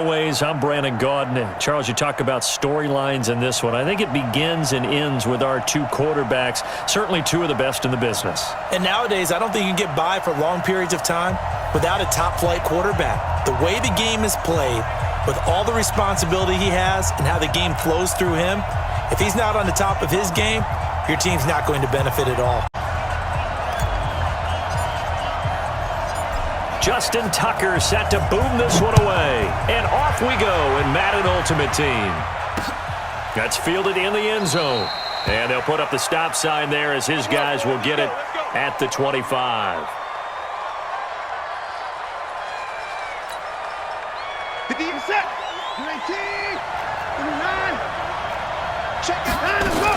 I'm Brandon Gaudin. Charles, you talk about storylines in this one. I think it begins and ends with our two quarterbacks, certainly two of the best in the business. And nowadays, I don't think you can get by for long periods of time without a top-flight quarterback. The way the game is played, with all the responsibility he has and how the game flows through him, if he's not on the top of his game, your team's not going to benefit at all. Justin Tucker set to boom this one away. And off we go in Madden Ultimate Team. That's fielded in the end zone. And they'll put up the stop sign there as his guys will get it at the 25. Set. 19. 29. Check it out and go.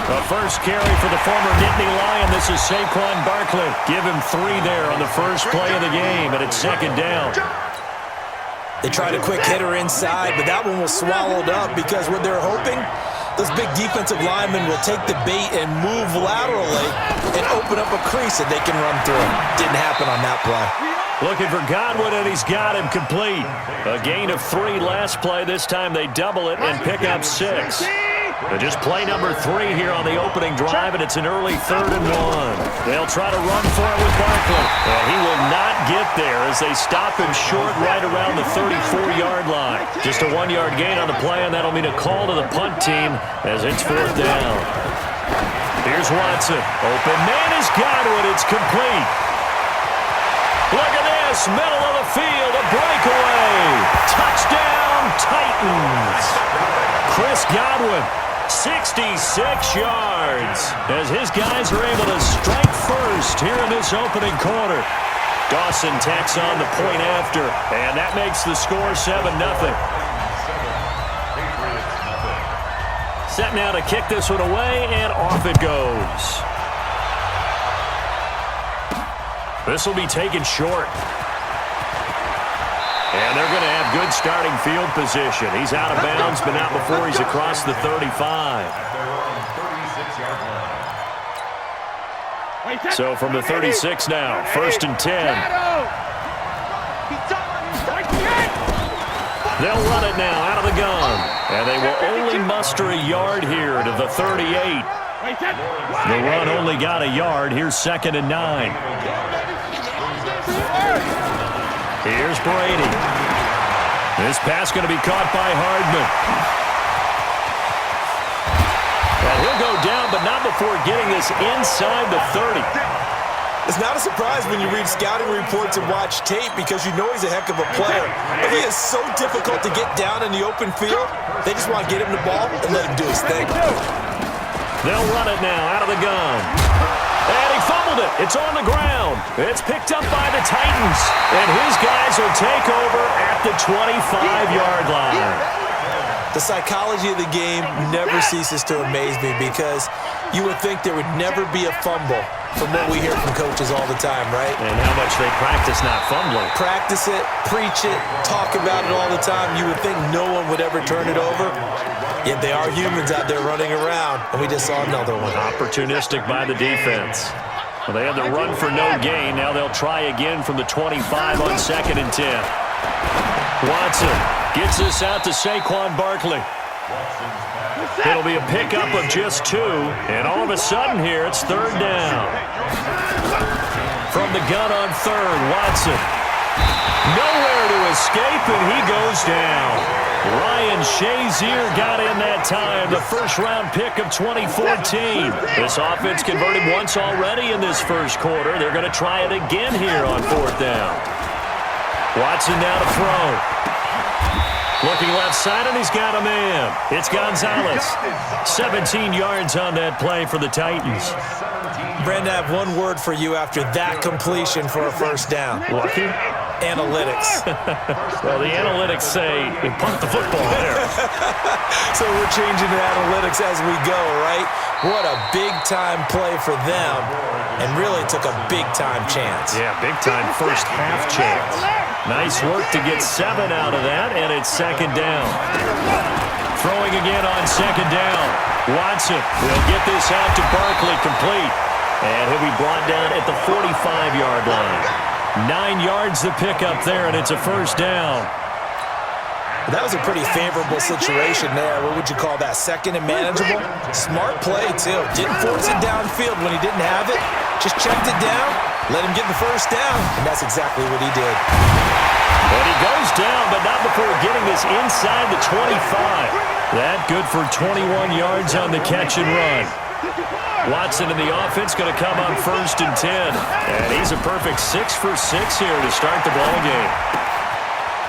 The first carry for the former Nittany Lion. This is Saquon Barkley. Give him 3 there on the first play of the game, and it's second down. They tried a quick hitter inside, but that one was swallowed up because what they're hoping, those big defensive linemen will take the bait and move laterally and open up a crease that they can run through. Didn't happen on that play. Looking for Godwin, and he's got him complete. A gain of 3 last play. This time they double it and pick up 6. Just play number 3 here on the opening drive, and it's an early 3rd and 1. They'll try to run for it with Barkley. And he will not get there as they stop him short right around the 34-yard line. Just a 1-yard gain on the play, and that'll mean a call to the punt team as it's 4th down. Here's Watson. Open man is Godwin. It's complete. Look at this. Middle of the field. A breakaway. Touchdown, Titans. Chris Godwin. 66 yards as his guys are able to strike first here in this opening quarter. Dawson tacks on the point after, and that makes the score 7-0. Set now to kick this one away, and off it goes. This will be taken short. And they're going to have good starting field position. He's out of bounds, but not before he's across the 35. So from the 36 now, 1st and 10. They'll run it now out of the gun. And they will only muster a yard here to the 38. The run only got a yard. Here's 2nd and 9. Here's Brady. This pass going to be caught by Hardman. And he'll go down, but not before getting this inside the 30. It's not a surprise when you read scouting reports and watch tape because you know he's a heck of a player. But he is so difficult to get down in the open field. They just want to get him the ball and let him do his thing. They'll run it now out of the gun. And he fumbled it. It's on the ground. It's picked up by the Titans. And his guys will take over at the 25-yard line. The psychology of the game never ceases to amaze me because you would think there would never be a fumble from what we hear from coaches all the time, right? And how much they practice not fumbling. Practice it, preach it, talk about it all the time. You would think no one would ever turn it over. Yet they are humans out there running around, and we just saw another one. Opportunistic by the defense. Well, they had the run for no gain. Now they'll try again from the 25 on 2nd and 10. Watson gets this out to Saquon Barkley. It'll be a pickup of just 2, and all of a sudden here it's 3rd down. From the gun on 3rd, Watson. Nowhere to escape, and he goes down. Ryan Shazier got in that time, the first-round pick of 2014. This offense converted once already in this first quarter. They're going to try it again here on 4th down. Watson now to throw. Looking left side, and he's got a man. It's Gonzalez. 17 yards on that play for the Titans. Brandon, I have one word for you after that completion for a 1st down. Lucky? Analytics. Well, the analytics say punt the football there. So we're changing the analytics as we go, right? What a big-time play for them, and really took a big-time chance. Yeah, big-time first half chance. Nice work to get 7 out of that, and it's 2nd down. Throwing again on 2nd down. Watson will get this out to Barkley, complete. And he'll be brought down at the 45-yard line. 9 yards the pickup there, and it's a 1st down. That was a pretty favorable situation there. What would you call that? Second and manageable? Smart play, too. Didn't force it downfield when he didn't have it. Just checked it down, let him get the first down, and that's exactly what he did. And he goes down, but not before getting this inside the 25. That good for 21 yards on the catch and run. Watson in the offense going to come on 1st and 10. And he's a perfect 6 for 6 here to start the ball game.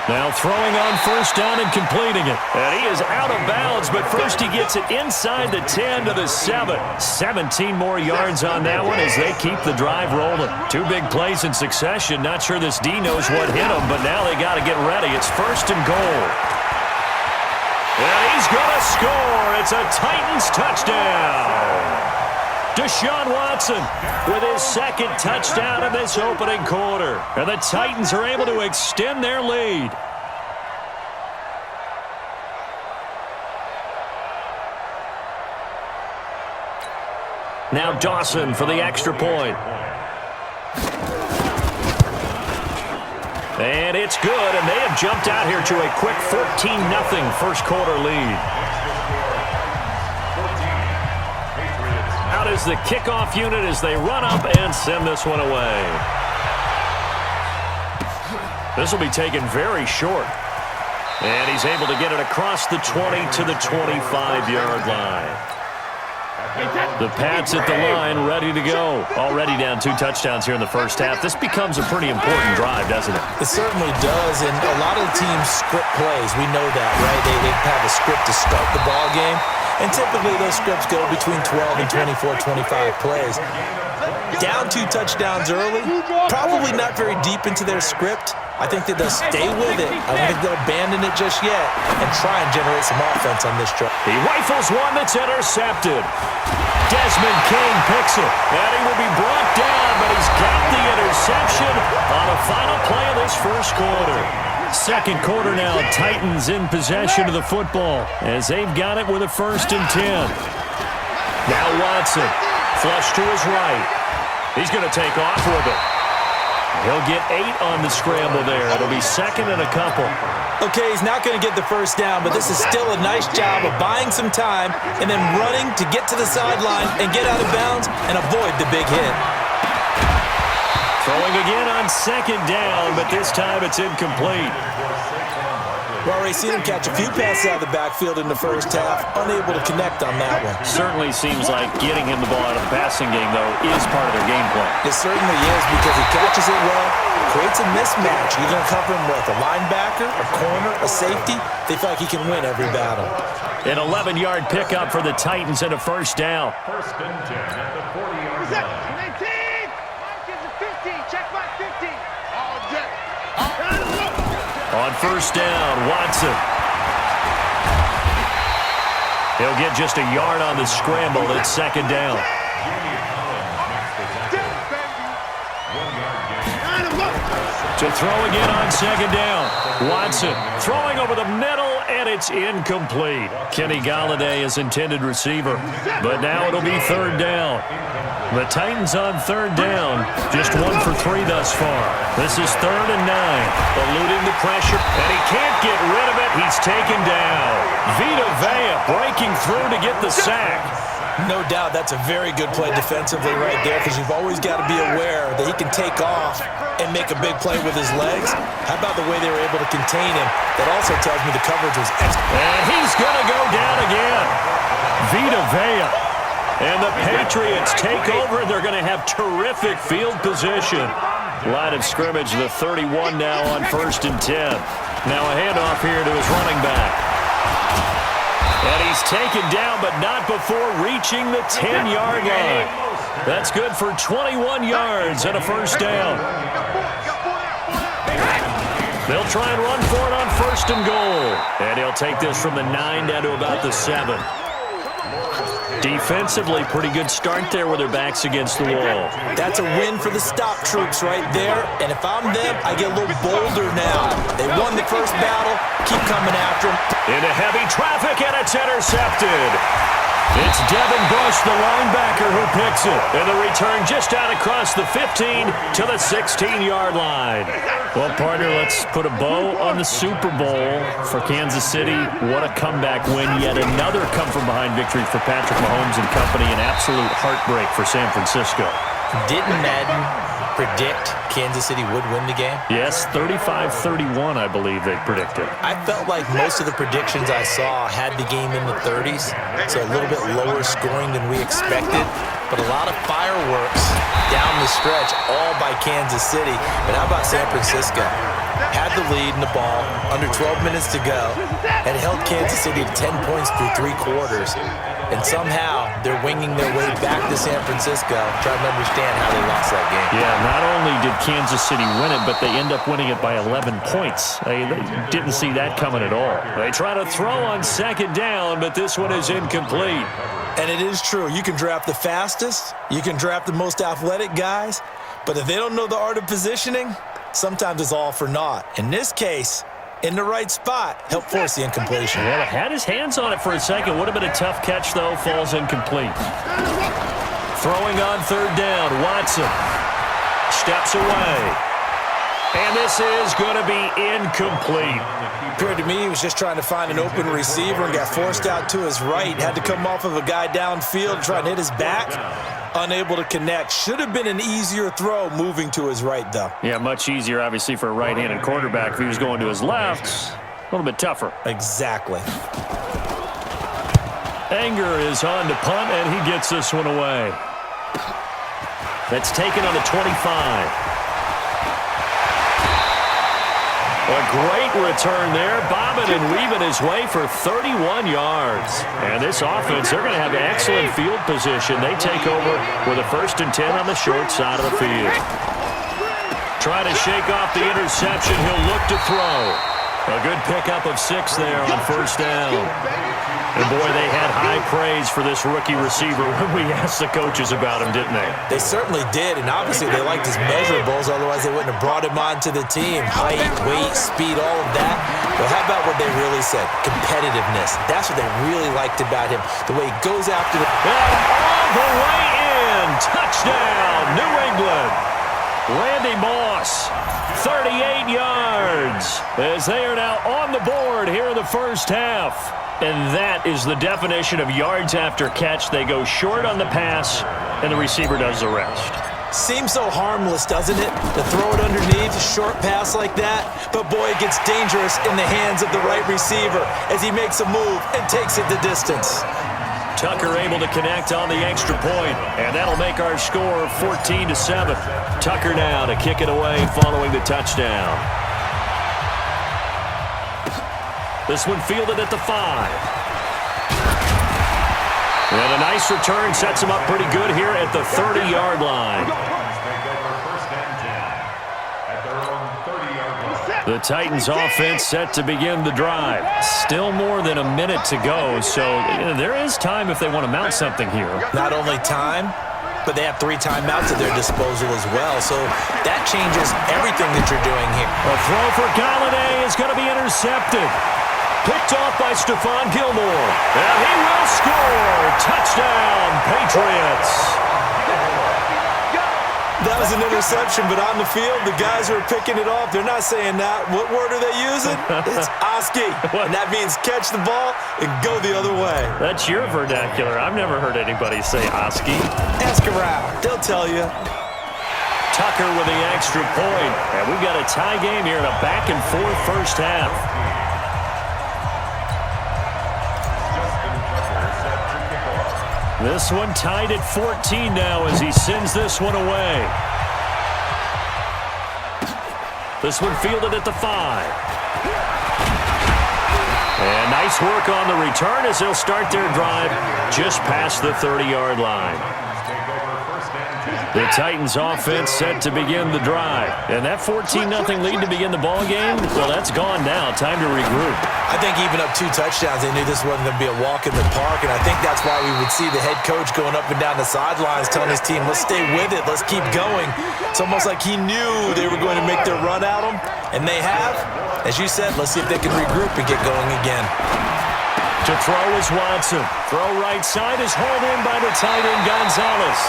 Now throwing on 1st down and completing it. And he is out of bounds, but first he gets it inside the 10 to the 7. 17 more yards on that one as they keep the drive rolling. 2 big plays in succession. Not sure this D knows what hit him, but now they got to get ready. It's 1st and goal. And he's going to score. It's a Titans touchdown. Deshaun Watson with his 2nd touchdown in this opening quarter. And the Titans are able to extend their lead. Now Dawson for the extra point. And it's good, and they have jumped out here to a quick 14-0 first quarter lead. Out is the kickoff unit as they run up and send this one away. This will be taken very short. And he's able to get it across the 20 to the 25-yard line. The Pats at the line, ready to go. Already down 2 touchdowns here in the first half. This becomes a pretty important drive, doesn't it? It certainly does, and a lot of the teams script plays. We know that, right? They have a script to start the ball game, and typically those scripts go between 12 and 24, 25 plays. Down 2 touchdowns early, probably not very deep into their script. I think that they'll stay with it. I don't think they'll abandon it just yet and try and generate some offense on this drive. He rifles one that's intercepted. Desmond King picks it, and he will be brought down, but he's got the interception on a final play of this first quarter. Second quarter now, Titans in possession of the football as they've got it with a 1st and 10. Now Watson, flush to his right. He's going to take off with it. He'll get 8 on the scramble there. It'll be 2nd and a couple. Okay, he's not going to get the first down, but this is still a nice job of buying some time and then running to get to the sideline and get out of bounds and avoid the big hit. Throwing again on 2nd down, but this time it's incomplete. We've already seen him catch a few passes out of the backfield in the first half, unable to connect on that one. Certainly seems like getting him the ball out of the passing game, though, is part of their game plan. It certainly is because he catches it well, creates a mismatch. You're going to cover him with a linebacker, a corner, a safety. They feel like he can win every battle. An 11-yard pickup for the Titans and a 1st down. 1st and 10 at the 40-yard line. 18! Gives it 50. Check back 50. All jet. On 1st down, Watson. He'll get just a yard on the scramble. It's 2nd down. To throw again on 2nd down. Watson throwing over the middle, and it's incomplete. Kenny Golladay is intended receiver, but now it'll be 3rd down. The Titans on 3rd down, just 1 for 3 thus far. This is 3rd and 9, eluding the pressure, and he can't get rid of it. He's taken down. Vita Vea breaking through to get the sack. No doubt that's a very good play defensively right there because you've always got to be aware that he can take off and make a big play with his legs. How about the way they were able to contain him? That also tells me the coverage was excellent. And he's going to go down again. Vita Vea. And the Patriots take over, and they're going to have terrific field position. Line of scrimmage, the 31 now on 1st and 10. Now a handoff here to his running back. And he's taken down, but not before reaching the 10-yard line. That's good for 21 yards and a 1st down. They'll try and run for it on 1st and goal. And he'll take this from the 9 down to about the 7. Defensively, pretty good start there with their backs against the wall. That's a win for the stop troops right there. And if I'm them, I get a little bolder now. They won the first battle. Keep coming after them. Into heavy traffic, and it's intercepted. It's Devin Bush, the linebacker, who picks it. And the return just out across the 15 to the 16-yard line. Well, partner, let's put a bow on the Super Bowl for Kansas City. What a comeback win. Yet another come-from-behind victory for Patrick Mahomes and company. An absolute heartbreak for San Francisco. Didn't Madden predict Kansas City would win the game? Yes, 35-31, I believe they predicted. I felt like most of the predictions I saw had the game in the 30s, so a little bit lower scoring than we expected, but a lot of fireworks down the stretch, all by Kansas City. But how about San Francisco? Had the lead in the ball, under 12 minutes to go, and held Kansas City to 10 points through 3 quarters. And somehow they're winging their way back to San Francisco, trying to understand how they lost that game. Yeah, not only did Kansas City win it, but they end up winning it by 11 points. They didn't see that coming at all. They try to throw on second down, but this one is incomplete. And it is true. You can draft the fastest, you can draft the most athletic guys, but if they don't know the art of positioning, sometimes it's all for naught. In this case, in the right spot, help force the incompletion. Well, had his hands on it for a second. Would have been a tough catch, though. Falls incomplete. Throwing on third down. Watson steps away. And this is going to be incomplete. Appeared to me he was just trying to find an open receiver and got forced out to his right. Had to come off of a guy downfield, try and hit his back. Unable to connect. Should have been an easier throw moving to his right, though. Yeah, much easier, obviously, for a right-handed quarterback. If he was going to his left, a little bit tougher. Exactly. Anger is on to punt, and he gets this one away. That's taken on the 25. A great return there, bobbing and weaving his way for 31 yards. And this offense, they're going to have excellent field position. They take over with a 1st and 10 on the short side of the field. Trying to shake off the interception. He'll look to throw. A good pickup of 6 there on 1st down. And, boy, they had high praise for this rookie receiver when we asked the coaches about him, didn't they? They certainly did, and obviously they liked his measurables, otherwise they wouldn't have brought him onto the team. Height, weight, speed, all of that. But how about what they really said? Competitiveness. That's what they really liked about him. The way he goes after the... And all the way in. Touchdown, New England. Randy Moss, 38 yards, as they are now on the board here in the first half. And that is the definition of yards after catch. They go short on the pass, and the receiver does the rest. Seems so harmless, doesn't it? To throw it underneath, a short pass like that. But, boy, it gets dangerous in the hands of the right receiver as he makes a move and takes it the distance. Tucker able to connect on the extra point, and that'll make our score 14-7. Tucker now to kick it away following the touchdown. This one fielded at the 5. And a nice return sets him up pretty good here at the 30-yard line. The Titans offense set to begin the drive. Still more than a minute to go, so there is time if they want to mount something here. Not only time, but they have 3 timeouts at their disposal as well, so that changes everything that you're doing here. A throw for Galladay is going to be intercepted. Picked off by Stephon Gilmore. And he will score. Touchdown, Patriots. That was an interception, but on the field, the guys who are picking it off, they're not saying that. What word are they using? It's Oski. And that means catch the ball and go the other way. That's your vernacular. I've never heard anybody say Oski. Ask around. They'll tell you. Tucker with the extra point. And we've got a tie game here in a back-and-forth first half. This one tied at 14 now as he sends this one away. This one fielded at the 5. And nice work on the return as they'll start their drive just past the 30-yard line. The Titans offense set to begin the drive. And that 14-0 lead to begin the ball game, well, that's gone now. Time to regroup. I think even up 2 touchdowns, they knew this wasn't going to be a walk in the park, and I think that's why we would see the head coach going up and down the sidelines telling his team, let's stay with it, let's keep going. It's almost like he knew they were going to make their run at him, and they have. As you said, let's see if they can regroup and get going again. To throw is Watson. Throw right side is hauled in by the tight end Gonzalez.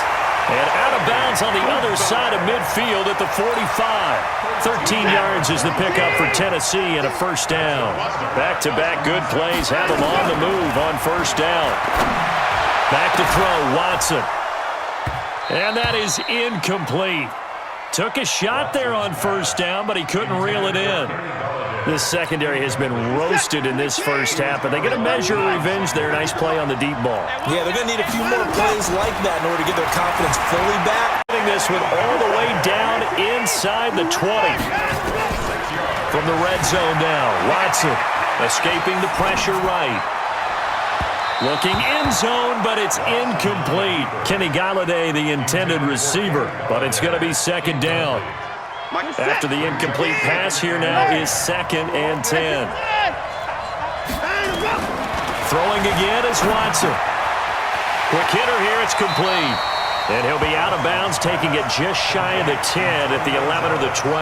And out of bounds on the other side of midfield at the 45. 13 yards is the pickup for Tennessee and a first down. Back-to-back good plays have them on the move on first down. Back to throw, Watson. And that is incomplete. Took a shot there on first down, but he couldn't reel it in. This secondary has been roasted in this first half, but they get a measure of revenge there. Nice play on the deep ball. Yeah, they're going to need a few more plays like that in order to get their confidence fully back. This one all the way down inside the 20. From the red zone now, Watson escaping the pressure right. Looking end zone, but it's incomplete. Kenny Galladay, the intended receiver, but it's going to be second down. After the incomplete pass, here now is 2nd and 10. Throwing again is Watson. Quick hitter here, it's complete. And he'll be out of bounds, taking it just shy of the 10 at the 11 or the 12.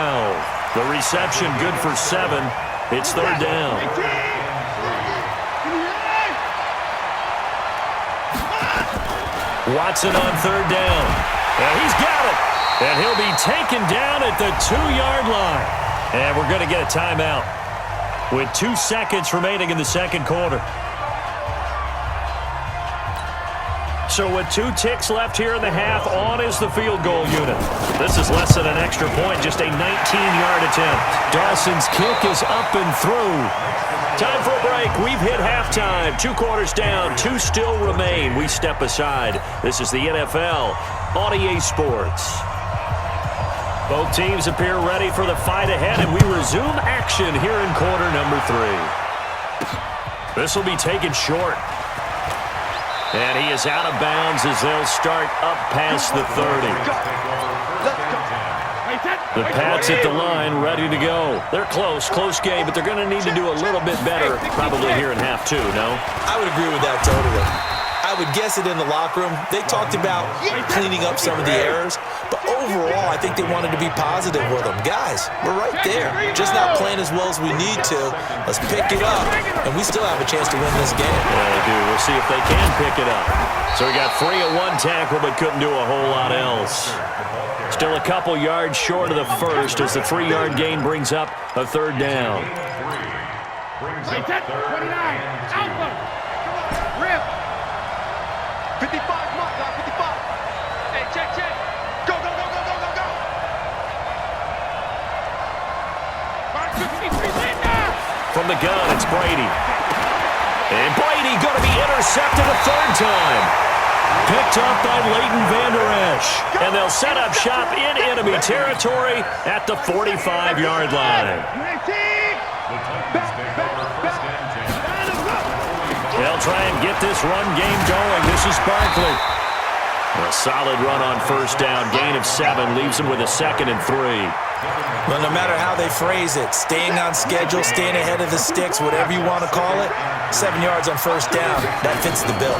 The reception good for 7. It's third down. Watson on third down. And he's got it. And he'll be taken down at the 2-yard line. And we're going to get a timeout with 2 seconds remaining in the second quarter. So with 2 ticks left here in the half, on is the field goal unit. This is less than an extra point, just a 19-yard attempt. Dawson's kick is up and through. Time for a break. We've hit halftime. 2 quarters down, 2 still remain. We step aside. This is the NFL on EA Sports. Both teams appear ready for the fight ahead, and we resume action here in quarter number 3. This will be taken short. And he is out of bounds as they'll start up past the 30. The Pats at the line, ready to go. They're close game, but they're going to need to do a little bit better probably here in half 2, no? I would agree with that totally. I would guess it in the locker room. They talked about cleaning up some of the errors, but overall, I think they wanted to be positive with them. Guys, we're right there. Just not playing as well as we need to. Let's pick it up, and we still have a chance to win this game. Yeah, they do. We'll see if they can pick it up. So we got 3 at 1 tackle, but couldn't do a whole lot else. Still a couple yards short of the first as the 3-yard gain brings up a third down. 29, Alpha, Rip. 55, mark, 55. Hey, check. Go. Mark 53, From the gun, it's Brady. And Brady going to be intercepted a third time. Picked up by Leighton Vander Esch. And they'll set up shop in enemy territory at the 45-yard line. They'll try and get this run game going. This is Barkley. A solid run on first down. Gain of 7 leaves them with a 2nd and 3. Well, no matter how they phrase it, staying on schedule, staying ahead of the sticks, whatever you want to call it, 7 yards on first down, that fits the bill.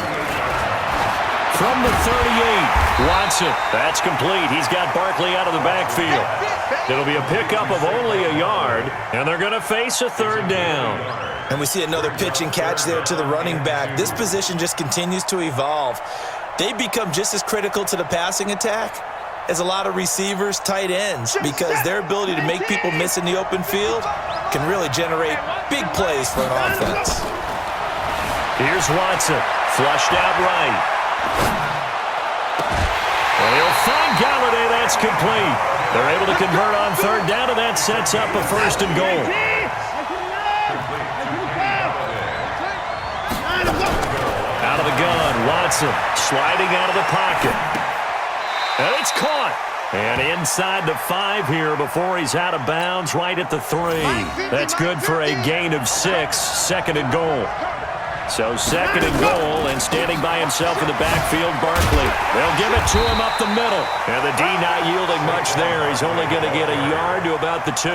From the 38, Watson. That's complete. He's got Barkley out of the backfield. It'll be a pickup of only a yard, and they're going to face a third down. And we see another pitch and catch there to the running back. This position just continues to evolve. They become just as critical to the passing attack as a lot of receivers, tight ends, because their ability to make people miss in the open field can really generate big plays for an offense. Here's Watson, flushed out right. And he'll find Galladay. That's complete. They're able to convert on third down, and that sets up a 1st and goal. Out of the gun, Watson sliding out of the pocket. And it's caught. And inside the 5 here before he's out of bounds right at the 3. That's good for a gain of 6, 2nd and goal. So 2nd and goal, and standing by himself in the backfield, Barkley. They'll give it to him up the middle. And the D not yielding much there. He's only going to get a yard to about the 2.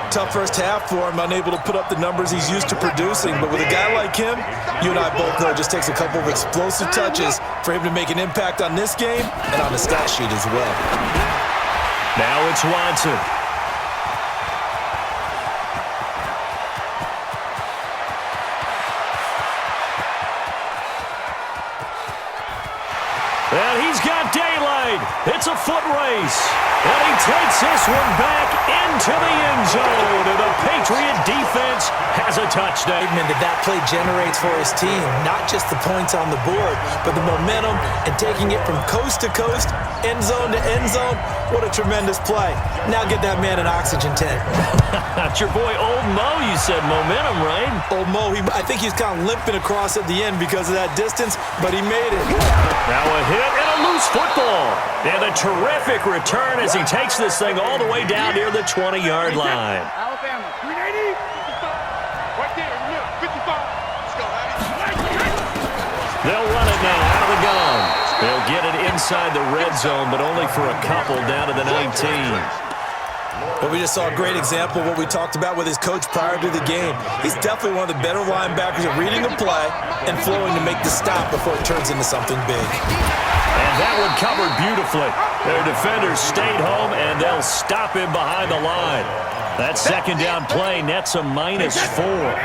Tough first half for him, unable to put up the numbers he's used to producing. But with a guy like him, you and I both know it just takes a couple of explosive touches for him to make an impact on this game and on the stat sheet as well. Now it's Watson. And he's got daylight. It's a foot race. And he takes this one back into the end zone. And the Patriot defense has a touchdown. That play generates for his team, not just the points on the board, but the momentum and taking it from coast to coast, end zone to end zone. What a tremendous play. Now get that man an oxygen tank. That's your boy Old Mo, you said momentum, right? Old Mo, I think he's kind of limping across at the end because of that distance, but he made it. Now a hit and a loose football. And a terrific return as he takes this thing all the way down near the 20-yard line. Alabama, 380. Right there, look, 55. Let's go, They'll run it now out of the gun. They'll get it inside the red zone, but only for a couple down to the 19. But we just saw a great example of what we talked about with his coach prior to the game. He's definitely one of the better linebackers at reading a play and flowing to make the stop before it turns into something big. And that one covered beautifully. Their defenders stayed home, and they'll stop him behind the line. That second down play nets a -4.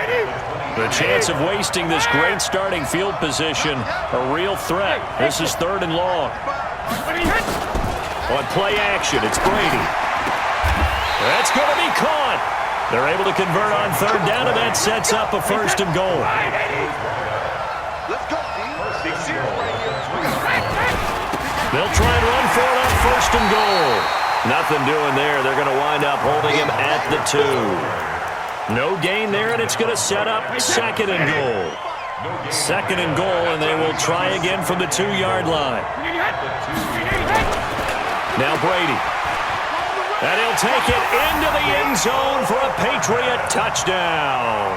The chance of wasting this great starting field position, a real threat. This is 3rd and long. On play action, it's Brady. That's going to be caught. They're able to convert on 3rd down, and that sets up a 1st and goal. They'll try and run for it on 1st and goal. Nothing doing there. They're going to wind up holding him at the 2. No gain there, and it's going to set up 2nd and goal. 2nd and goal, and they will try again from the 2-yard line. Now Brady. And he'll take it into the end zone for a Patriot touchdown.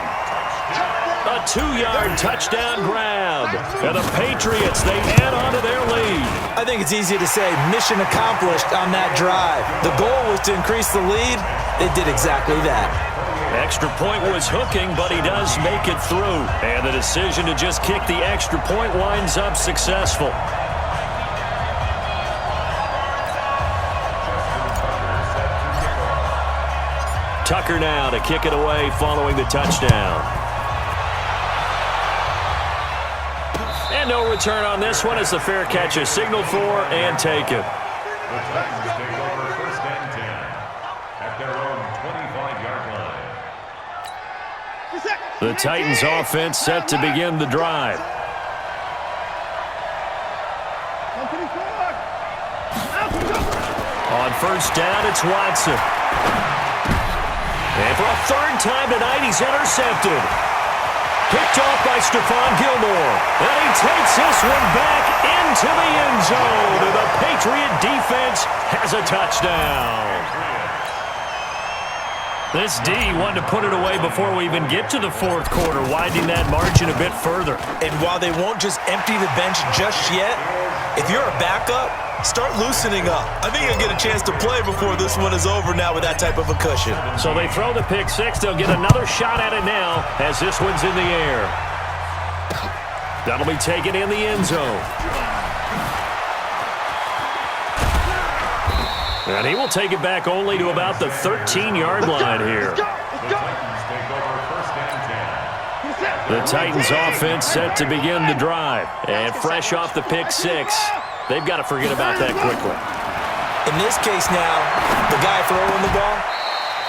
A 2-yard touchdown grab. And the Patriots, they add on to their lead. I think it's easy to say mission accomplished on that drive. The goal was to increase the lead. It did exactly that. Extra point was hooking, but he does make it through. And the decision to just kick the extra point winds up successful. Tucker now to kick it away following the touchdown. And no return on this one as the fair catch is signaled for and taken. The Titans take over 1st and 10 at their own 25-yard line. The Titans offense set to begin the drive. On 1st down, it's Watson. And for a 3rd time tonight, he's intercepted. Picked off by Stephon Gilmore. And he takes this one back into the end zone. And the Patriot defense has a touchdown. This D wanted to put it away before we even get to the 4th quarter, widening that margin a bit further. And while they won't just empty the bench just yet, if you're a backup, start loosening up. I think you'll get a chance to play before this one is over now with that type of a cushion. So they throw the pick 6. They'll get another shot at it now as this one's in the air. That'll be taken in the end zone. And he will take it back only to about the 13-yard line here. The Titans offense set to begin the drive. And fresh off the pick 6. They've got to forget about that quickly. In this case now, the guy throwing the ball,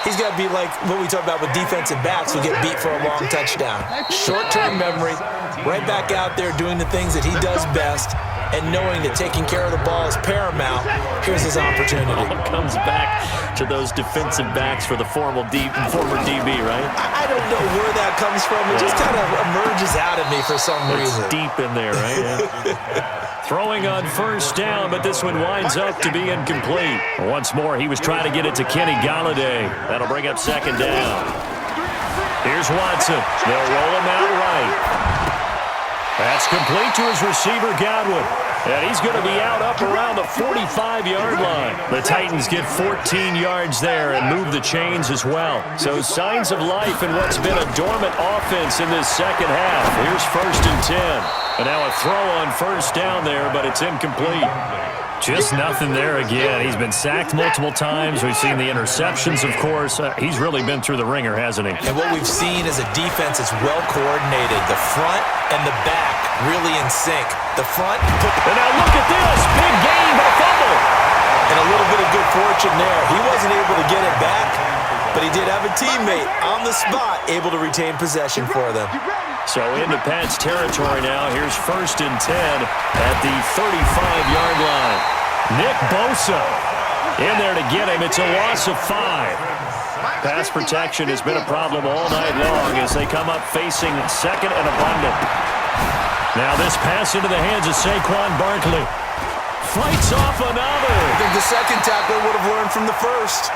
he's got to be like what we talk about with defensive backs who get beat for a long touchdown. Short-term memory, right back out there doing the things that he does best, and knowing that taking care of the ball is paramount. Here's his opportunity. It comes back to those defensive backs for the former DB, right? I don't know where that comes from. It just kind of emerges out of me for some reason. It's deep in there, right? Yeah. Throwing on 1st down, but this one winds up to be incomplete. Once more, he was trying to get it to Kenny Golladay. That'll bring up 2nd down. Here's Watson. They'll roll him out right. That's complete to his receiver, Godwin. And he's going to be out up around the 45-yard line. The Titans get 14 yards there and move the chains as well. So signs of life in what's been a dormant offense in this second half. Here's 1st and 10. And now a throw on 1st down there, but it's incomplete. Just nothing there again. He's been sacked multiple times. We've seen the interceptions, of course. He's really been through the ringer, hasn't he? And what we've seen is a defense that's well coordinated. The front and the back really in sync. The front. And now look at this. Big game, a fumble. And a little bit of good fortune there. He wasn't able to get it back, but he did have a teammate on the spot able to retain possession for them. So into Pat's territory now. Here's 1st and 10 at the 35-yard line. Nick Bosa in there to get him. It's a loss of 5. Pass protection has been a problem all night long as they come up facing 2nd and abundant. Now this pass into the hands of Saquon Barkley. Fights off another. I think the second tackler would have learned from the first.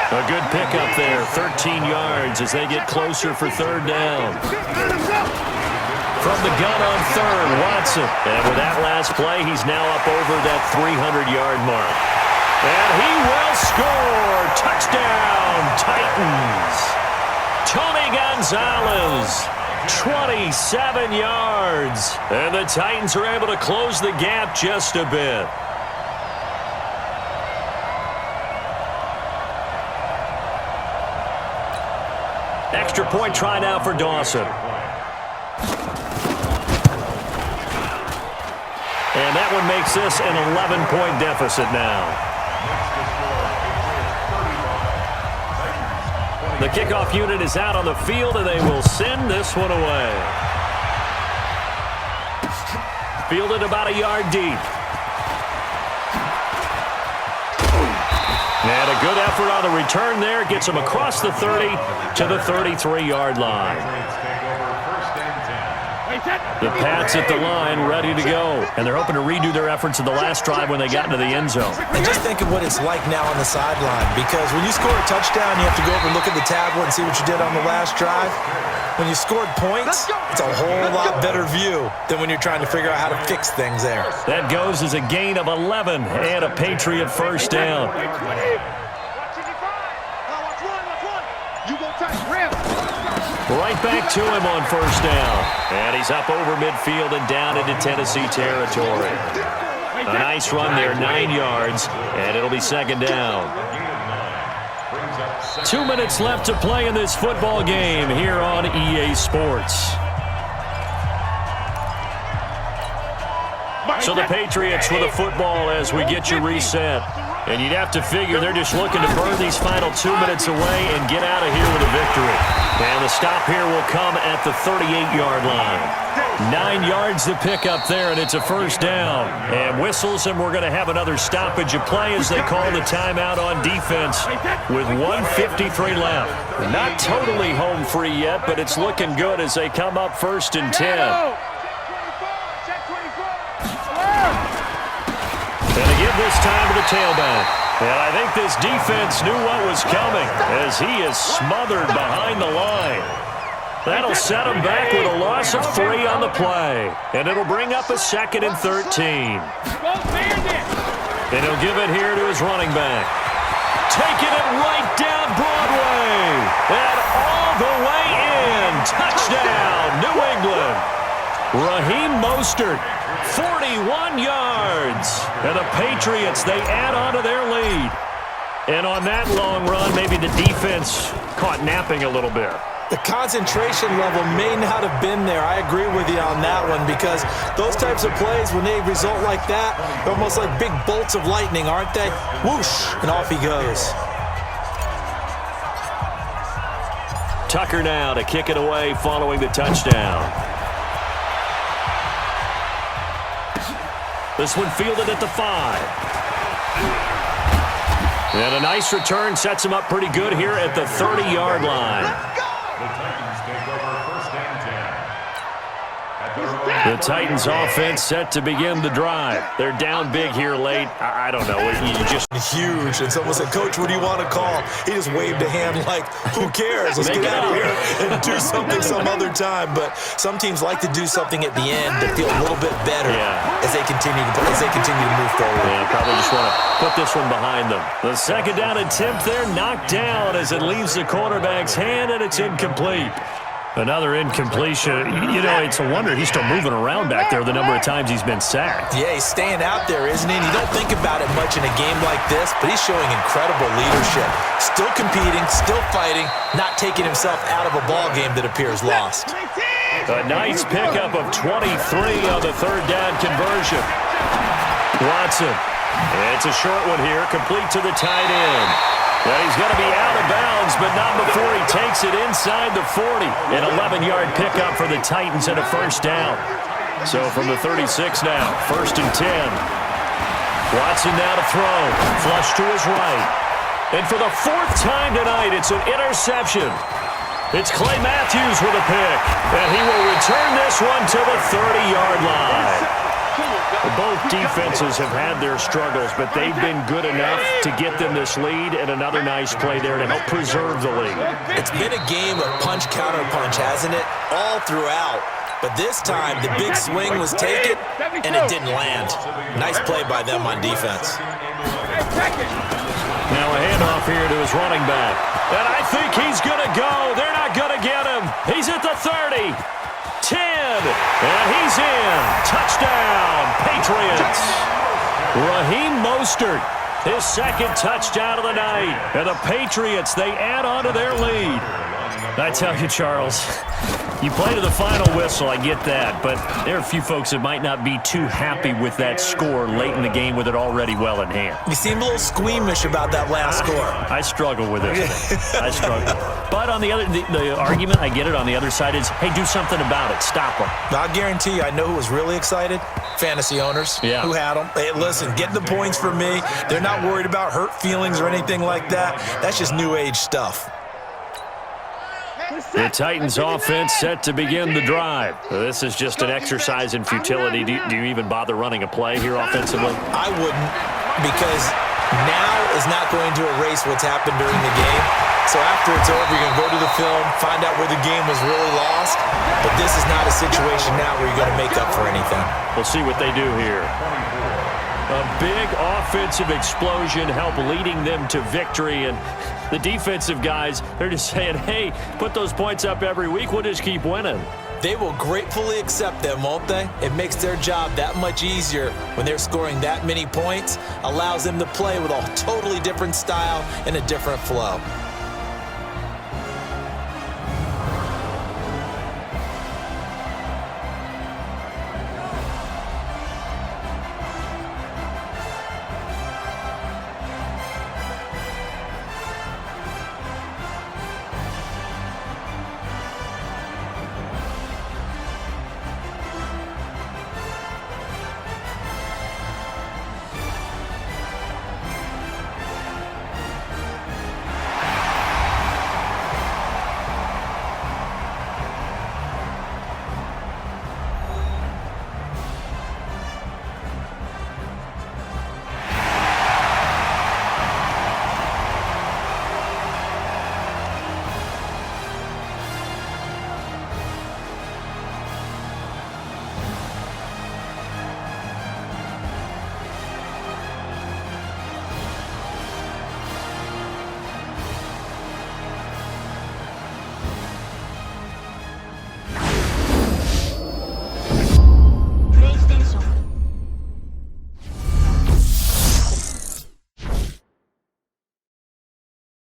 A good pickup there, 13 yards as they get closer for 3rd down. From the gun on 3rd, Watson. And with that last play, he's now up over that 300-yard mark. And he will score. Touchdown, Titans. Tony Gonzalez, 27 yards. And the Titans are able to close the gap just a bit. Extra point try now for Dawson. And that one makes this an 11-point deficit now. The kickoff unit is out on the field, and they will send this one away. Fielded about a yard deep. And a good effort on the return there. Gets him across the 30 to the 33-yard line. The Pats at the line ready to go. And they're hoping to redo their efforts in the last drive when they got into the end zone. And just think of what it's like now on the sideline. Because when you score a touchdown, you have to go over and look at the tablet and see what you did on the last drive. When you scored points, it's a whole lot better view than when you're trying to figure out how to fix things there. That goes as a gain of 11 and a Patriot 1st down. Right back to him on 1st down. And he's up over midfield and down into Tennessee territory. A nice run there, 9 yards, and it'll be 2nd down. 2 minutes left to play in this football game here on EA Sports. So the Patriots with a football as we get you reset. And you'd have to figure they're just looking to burn these final 2 minutes away and get out of here with a victory. And the stop here will come at the 38-yard line. 9 yards to pick up there, and it's a 1st down. And whistles, and we're going to have another stoppage of play as they call the timeout on defense with 1:53 left. Not totally home free yet, but it's looking good as they come up 1st and 10. And to give this time to the tailback. And I think this defense knew what was coming as he is smothered behind the line. That'll set him back with a loss of 3 on the play. And it'll bring up a 2nd and 13. And he'll give it here to his running back. Taking it right down Broadway. And all the way in. Touchdown, New England. Raheem Mostert, 41 yards. And the Patriots, they add on to their lead. And on that long run, maybe the defense caught napping a little bit. The concentration level may not have been there. I agree with you on that one because those types of plays, when they result like that, they're almost like big bolts of lightning, aren't they? Whoosh, and off he goes. Tucker now to kick it away following the touchdown. This one fielded at the 5. And a nice return sets him up pretty good here at the 30-yard line. The Titans take over 1st and 10. The Titans offense set to begin the drive. They're down big here late. I don't know. You just huge. And someone said, Coach, what do you want to call? He just waved a hand like, who cares? Let's get out of here and do something some other time. But some teams like to do something at the end to feel a little bit better as they continue to move forward. Yeah, probably just want to put this one behind them. The 2nd down attempt there knocked down as it leaves the quarterback's hand, and it's incomplete. Another incompletion. You know, it's a wonder he's still moving around back there the number of times he's been sacked. Yeah, he's staying out there, isn't he? And you don't think about it much in a game like this, but he's showing incredible leadership. Still competing, still fighting, not taking himself out of a ball game that appears lost. A nice pickup of 23 on the third down conversion. Watson. It's a short one here, complete to the tight end. Well, he's going to be out of bounds, but not before he takes it inside the 40. An 11-yard pickup for the Titans and a first down. So from the 36 now, 1st and 10. Watson now to throw. Flush to his right. And for the 4th time tonight, it's an interception. It's Clay Matthews with a pick. And he will return this one to the 30-yard line. Both defenses have had their struggles, but they've been good enough to get them this lead, and another nice play there to help preserve the lead. It's been a game of punch-counter-punch, hasn't it? All throughout. But this time, the big swing was taken, and it didn't land. Nice play by them on defense. Now a handoff here to his running back. And I think he's going to go. They're not going to get him. He's at the 30. 10, and he's in. Touchdown, Patriots. Raheem Mostert, his 2nd touchdown of the night. And the Patriots, they add on to their lead. I tell you, Charles, you play to the final whistle, I get that, but there are a few folks that might not be too happy with that score late in the game with it already well in hand. You seem a little squeamish about that last score. I struggle with it. I struggle. But on the other, the argument, I get it, on the other side is, hey, do something about it. Stop them. I'll guarantee you, I know who was really excited. Fantasy owners who had them. Hey, listen, get the points for me. They're not worried about hurt feelings or anything like that. That's just new age stuff. The Titans offense set to begin the drive. This is just an exercise in futility. Do you even bother running a play here offensively? I wouldn't, because now is not going to erase what's happened during the game. So after it's over, you're going to go to the film, find out where the game was really lost. But this is not a situation now where you're going to make up for anything. We'll see what they do here. A big offensive explosion helped leading them to victory, and the defensive guys, they're just saying, hey, put those points up every week, we'll just keep winning. They will gratefully accept them, won't they? It makes their job that much easier when they're scoring that many points, allows them to play with a totally different style and a different flow.